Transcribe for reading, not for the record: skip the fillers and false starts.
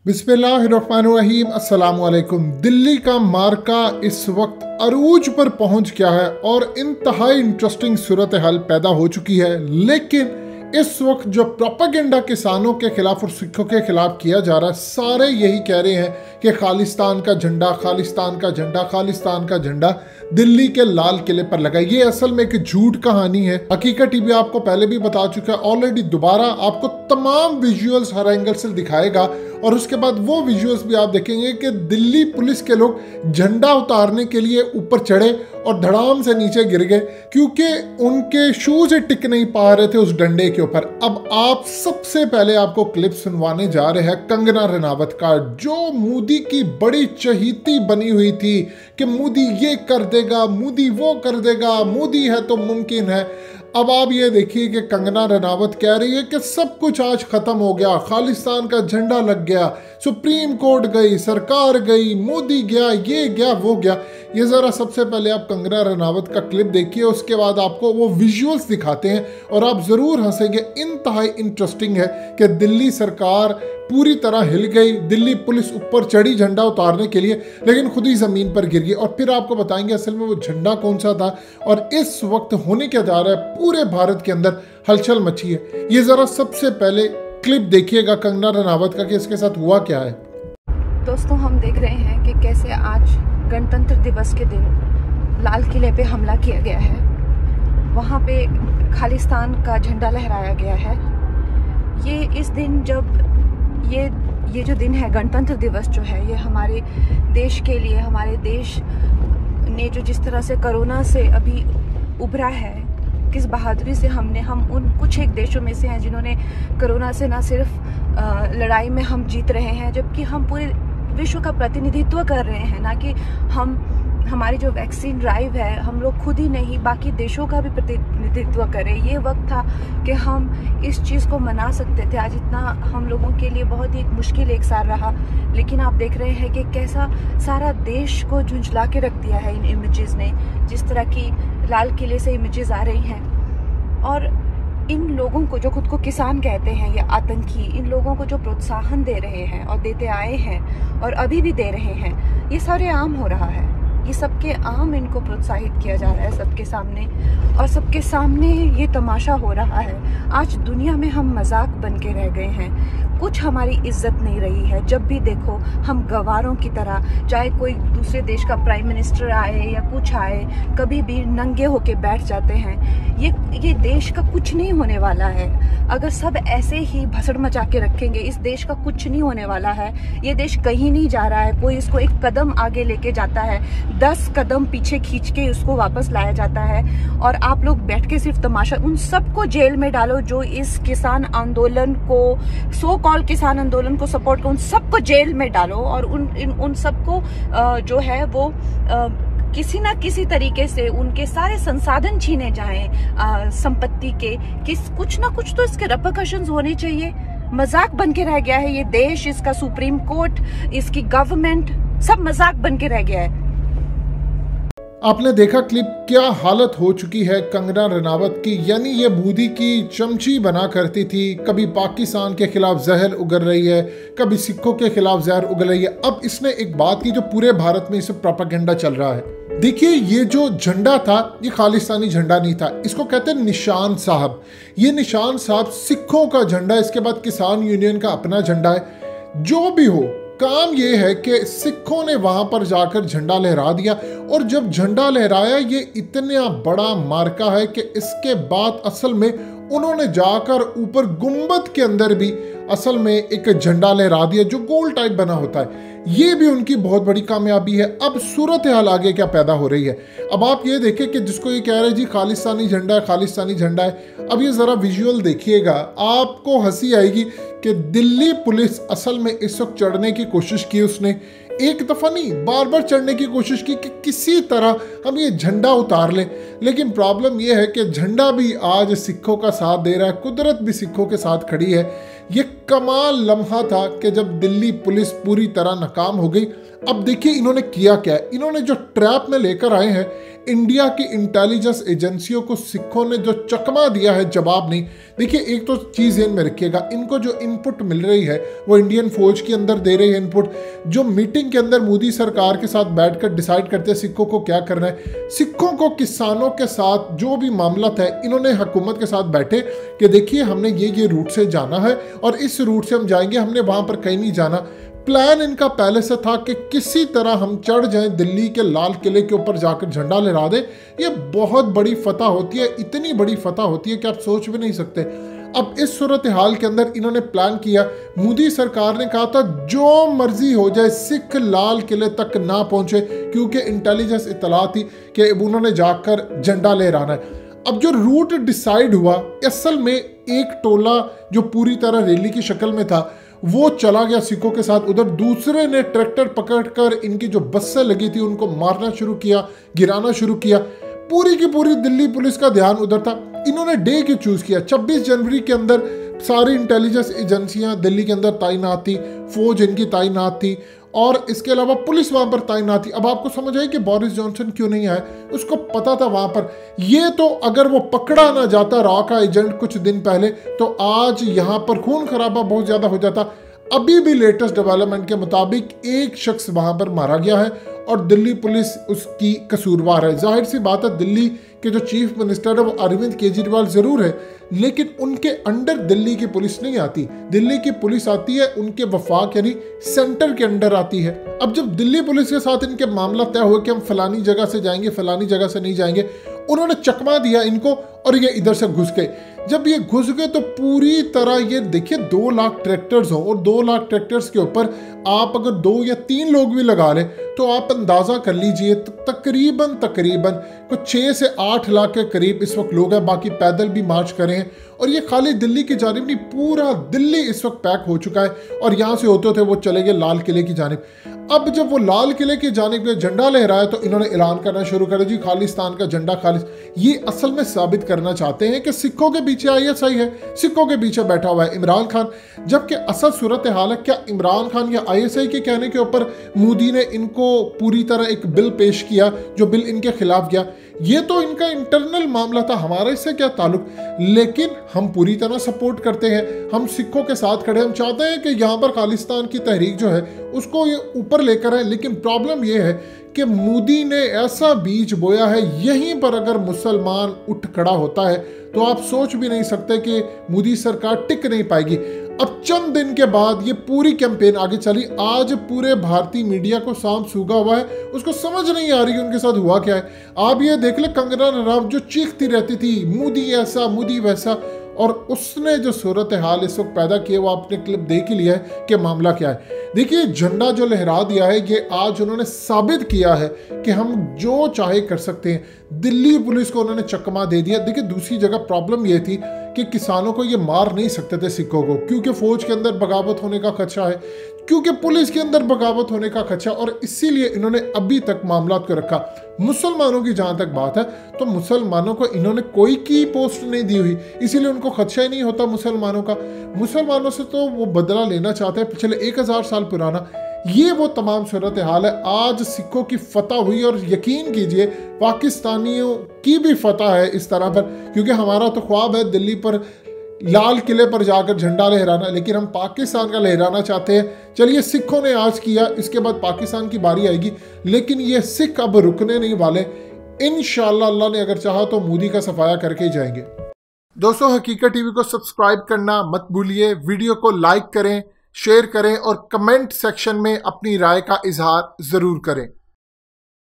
बिस्मिल्लाहिर्रहमानिर्रहीम। अस्सलामुअलैकुम। दिल्ली का मार्का इस वक्त अरूज पर पहुंच गया है और इंतहाई इंटरेस्टिंग सूरत हाल पैदा हो चुकी है। लेकिन इस वक्त जो प्रोपेगेंडा किसानों के खिलाफ और सिखों के खिलाफ किया जा रहा है, सारे यही कह रहे हैं कि खालिस्तान का झंडा, खालिस्तान का झंडा, खालिस्तान का झंडा दिल्ली के लाल किले पर लगा। ये असल में एक झूठ कहानी है। हकीकत टीवी आपको पहले भी बता चुका है, ऑलरेडी दोबारा आपको तमाम विजुअल्स हर एंगल से दिखाएगा और उसके बाद वो विजुअल्स भी आप देखेंगे कि दिल्ली पुलिस के लोग झंडा उतारने के लिए ऊपर चढ़े और धड़ाम से नीचे गिर गए क्योंकि उनके शूज टिक नहीं पा रहे थे उस डंडे के ऊपर। अब आप सबसे पहले आपको क्लिप सुनवाने जा रहे हैं कंगना रनावत का, जो मोदी की बड़ी चहीती बनी हुई थी कि मोदी ये कर देगा, मोदी वो कर देगा, मोदी है तो मुमकिन है। अब आप ये देखिए कि कंगना रनावत कह रही है कि सब कुछ आज खत्म हो गया, खालिस्तान का झंडा लग गया, सुप्रीम कोर्ट गई, सरकार गई, मोदी गया, ये गया, वो गया। ये ज़रा सबसे पहले आप कंगना रनावत का क्लिप देखिए, उसके बाद आपको वो विजुअल्स दिखाते हैं और आप ज़रूर हंसेंगे। इंतहाई इंटरेस्टिंग है कि दिल्ली सरकार पूरी तरह हिल गई, दिल्ली पुलिस ऊपर चढ़ी झंडा उतारने के लिए, लेकिन खुद ही ज़मीन पर गिर गई। और फिर आपको बताएंगे असल में वो झंडा कौन सा था और इस वक्त होने क्या जा रहा है। पूरे भारत के अंदर हलचल मची है। ये ज़रा सबसे पहले क्लिप देखिएगा कंगना रनावत का कि इसके साथ हुआ क्या है। दोस्तों, हम देख रहे हैं कि कैसे आज गणतंत्र दिवस के दिन लाल किले पे हमला किया गया है। वहाँ पे खालिस्तान का झंडा लहराया गया है। ये इस दिन जब ये जो दिन है गणतंत्र दिवस जो है, ये हमारे देश के लिए, हमारे देश ने जो जिस तरह से कोरोना से अभी उभरा है, किस बहादुरी से हम उन कुछ एक देशों में से हैं जिन्होंने कोरोना से ना सिर्फ लड़ाई में हम जीत रहे हैं, जबकि हम पूरे विश्व का प्रतिनिधित्व कर रहे हैं। ना कि हमारी जो वैक्सीन ड्राइव है, हम लोग खुद ही नहीं बाकी देशों का भी प्रतिनिधित्व करें। ये वक्त था कि हम इस चीज़ को मना सकते थे। आज इतना हम लोगों के लिए बहुत ही मुश्किल एक साल रहा, लेकिन आप देख रहे हैं कि कैसा सारा देश को झुंझला के रख दिया है इन इमेजेस ने। जिस तरह की लाल किले से इमेजेस आ रही हैं और इन लोगों को जो खुद को किसान कहते हैं या आतंकी, इन लोगों को जो प्रोत्साहन दे रहे हैं और देते आए हैं और अभी भी दे रहे हैं, ये सारे आम हो रहा है। ये सबके आम इनको प्रोत्साहित किया जा रहा है सबके सामने, और सबके सामने ये तमाशा हो रहा है। आज दुनिया में हम मजाक बन के रह गए हैं। कुछ हमारी इज्जत नहीं रही है। जब भी देखो हम गवारों की तरह, चाहे कोई दूसरे देश का प्राइम मिनिस्टर आए या कुछ आए, कभी भी नंगे होके बैठ जाते हैं। ये देश का कुछ नहीं होने वाला है। अगर सब ऐसे ही भसड़ मचा के रखेंगे, इस देश का कुछ नहीं होने वाला है। ये देश कहीं नहीं जा रहा है। कोई इसको एक कदम आगे लेके जाता है, 10 कदम पीछे खींच के उसको वापस लाया जाता है, और आप लोग बैठ के सिर्फ तमाशा। उन सबको जेल में डालो जो इस किसान आंदोलन को, सो कॉल्ड किसान आंदोलन को सपोर्ट करो, उन सबको जेल में डालो और उन सबको जो है वो किसी ना किसी तरीके से उनके सारे संसाधन छीने जाएं संपत्ति के। कुछ ना कुछ तो इसके रिपरकशंस होने चाहिए। मजाक बन के रह गया है ये देश, इसका सुप्रीम कोर्ट, इसकी गवर्नमेंट, सब मजाक बन के रह गया है। आपने देखा क्लिप, क्या हालत हो चुकी है कंगना रनावत की। यानी ये मोदी की चमची बना करती थी, कभी पाकिस्तान के खिलाफ जहर उगल रही है, कभी सिखों के खिलाफ जहर उगल रही है। अब इसने एक बात की जो पूरे भारत में इसे प्रोपेगेंडा चल रहा है। देखिए, ये जो झंडा था ये खालिस्तानी झंडा नहीं था, इसको कहते हैं निशान साहब। ये निशान साहब सिखों का झंडा, इसके बाद किसान यूनियन का अपना झंडा है। जो भी हो, काम ये है कि सिखों ने वहां पर जाकर झंडा लहरा दिया, और जब झंडा लहराया ये इतना बड़ा मार्का है कि इसके बाद असल में उन्होंने जाकर ऊपर गुंबद के अंदर भी असल में एक झंडा लहरा दिया जो गोल टाइप बना होता है। ये भी उनकी बहुत बड़ी कामयाबी है। अब सूरत हाल आगे क्या पैदा हो रही है, अब आप ये देखें कि जिसको ये कह रहे हैं जी खालिस्तानी झंडा है, खालिस्तानी झंडा है, अब ये ज़रा विजुअल देखिएगा, आपको हंसी आएगी कि दिल्ली पुलिस असल में इस वक्त चढ़ने की कोशिश की। उसने एक दफ़ा नहीं, बार बार चढ़ने की कोशिश की कि किसी तरह हम ये झंडा उतार लें। लेकिन प्रॉब्लम ये है कि झंडा भी आज सिखों का साथ दे रहा है, कुदरत भी सिखों के साथ खड़ी है। ये कमाल लम्हा था कि जब दिल्ली पुलिस पूरी तरह नाकाम हो गई। अब देखिए इन्होंने किया क्या है। इन्होंने जो ट्रैप में लेकर आए हैं, इंडिया की इंटेलिजेंस एजेंसियों को सिखों ने जो चकमा दिया है, जवाब नहीं। देखिए, एक तो चीज़ ध्यान में रखिएगा, इनको जो इनपुट मिल रही है वो इंडियन फौज के अंदर दे रही है इनपुट, जो मीटिंग के अंदर मोदी सरकार के साथ बैठकर डिसाइड करते हैं सिखों को क्या करना है। सिखों को किसानों के साथ जो भी मामला है, इन्होंने हुकूमत के साथ बैठे कि देखिए हमने ये रूट से जाना है और इस रूट से हम जाएंगे, हमने वहां पर कहीं नहीं जाना। प्लान इनका पहले से था कि किसी तरह हम चढ़ जाएं दिल्ली के लाल किले के ऊपर जाकर झंडा लहरा दें। ये बहुत बड़ी फतह होती है, इतनी बड़ी फतह होती है कि आप सोच भी नहीं सकते। अब इस सूरत हाल के अंदर इन्होंने प्लान किया, मोदी सरकार ने कहा था जो मर्जी हो जाए सिख लाल किले तक ना पहुंचे, क्योंकि इंटेलिजेंस इत्तला थी कि उन्होंने जाकर झंडा लहराना है। अब जो रूट डिसाइड हुआ, असल में एक टोला जो पूरी तरह रैली की शक्ल में था वो चला गया सिखों के साथ उधर, दूसरे ने ट्रैक्टर पकड़कर इनकी जो बसें लगी थी उनको मारना शुरू किया, गिराना शुरू किया। पूरी की पूरी दिल्ली पुलिस का ध्यान उधर था। इन्होंने डे क्यों चूज किया? 26 जनवरी के अंदर सारी इंटेलिजेंस एजेंसियां दिल्ली के अंदर तैनात थी, फौज इनकी तैनात थी और इसके अलावा पुलिस वहां पर तैनात थी। अब आपको समझ आई कि बोरिस जॉनसन क्यों नहीं आए? उसको पता था वहां पर, ये तो अगर वो पकड़ा ना जाता रॉ का एजेंट कुछ दिन पहले, तो आज यहां पर खून खराबा बहुत ज्यादा हो जाता। अभी भी लेटेस्ट डेवलपमेंट के मुताबिक एक शख्स वहां पर मारा गया है और दिल्ली पुलिस उसकी कसूरवार है। जाहिर सी बात है, दिल्ली के जो चीफ मिनिस्टर है वो अरविंद केजरीवाल जरूर है, लेकिन उनके अंडर दिल्ली की पुलिस नहीं आती। दिल्ली की पुलिस आती है उनके वफाक यानी सेंटर के अंडर आती है। अब जब दिल्ली पुलिस के साथ इनके मामला तय हुए कि हम फलानी जगह से जाएंगे, फलानी जगह से नहीं जाएंगे, उन्होंने चकमा दिया इनको और ये इधर से घुस गए। जब ये घुस गए तो पूरी तरह ये देखिए 2 लाख ट्रैक्टर्स हों और 2 लाख ट्रैक्टर्स के ऊपर आप अगर 2 या 3 लोग भी लगा लें तो आप अंदाजा कर लीजिए तकरीबन कुछ 6 से 8 लाख के करीब इस वक्त लोग हैं। बाकी पैदल भी मार्च कर रहे हैं और ये खाली दिल्ली की जानिब नहीं, पूरा दिल्ली इस वक्त पैक हो चुका है और यहाँ से होते होते वो चले गए लाल किले की जानिब। अब जब वो लाल किले की जानिब में झंडा लहराया तो इन्होंने ऐलान करना शुरू कर दिया, जी खालिस्तान का झंडा खालिस। ये असल में साबित करना चाहते हैं कि सिखों के पीछे ISI है, सिखों के पीछे बैठा हुआ है इमरान खान। जबकि असल सूरत हाल है, क्या इमरान खान या ISI के कहने के ऊपर मोदी ने इनको पूरी तरह एक बिल पेश किया जो बिल इनके खिलाफ गया? ये तो इनका इंटरनल मामला था, हमारा इससे क्या ताल्लुक। लेकिन हम पूरी तरह सपोर्ट करते हैं, हम सिखों के साथ खड़े, हम चाहते हैं कि यहाँ पर खालिस्तान की तहरीक जो है उसको ये ऊपर लेकर आए। लेकिन प्रॉब्लम ये है कि मोदी ने ऐसा बीज बोया है, यहीं पर अगर मुसलमान उठ खड़ा होता है तो आप सोच भी नहीं सकते कि मोदी सरकार टिक नहीं पाएगी। अब चंद दिन के बाद ये पूरी कैंपेन आगे चली। आज पूरे भारतीय मीडिया को सांप सूगा हुआ है, उसको समझ नहीं आ रही उनके साथ हुआ क्या है। आप ये देख ले, कंगना रनौत जो चीखती रहती थी मोदी ऐसा मोदी वैसा, और उसने जो सूरत हाल इस वक्त पैदा किया वो आपने क्लिप देख ही लिया है कि मामला क्या है। देखिए, झंडा जो लहरा दिया है ये आज उन्होंने साबित किया है कि हम जो चाहे कर सकते हैं। दिल्ली पुलिस को उन्होंने चकमा दे दिया। देखिए, दूसरी जगह प्रॉब्लम ये थी कि किसानों को ये मार नहीं सकते थे सिखों को, क्योंकि फौज के अंदर बगावत होने का खदशा है, क्योंकि पुलिस के अंदर बगावत होने का खदशा, और इसीलिए इन्होंने अभी तक मामला को रखा। मुसलमानों की जहां तक बात है तो मुसलमानों को इन्होंने कोई की पोस्ट नहीं दी हुई, इसीलिए उनको खदशा ही नहीं होता मुसलमानों का। मुसलमानों से तो वो बदला लेना चाहते हैं पिछले 1000 साल पुराना। ये वो तमाम सूरत हाल है। आज सिखों की फतह हुई और यकीन कीजिए पाकिस्तानियों की भी फतह है इस तरह पर, क्योंकि हमारा तो ख्वाब है दिल्ली पर लाल किले पर जाकर झंडा लहराना, लेकिन हम पाकिस्तान का लहराना चाहते हैं। चलिए, सिखों ने आज किया, इसके बाद पाकिस्तान की बारी आएगी, लेकिन ये सिख अब रुकने नहीं वाले। इंशाअल्लाह अल्लाह ने अगर चाहा तो मोदी का सफाया करके ही जाएंगे। दोस्तों, हकीकत टीवी को सब्सक्राइब करना मत भूलिए, वीडियो को लाइक करें, शेयर करें और कमेंट सेक्शन में अपनी राय का इजहार जरूर करें।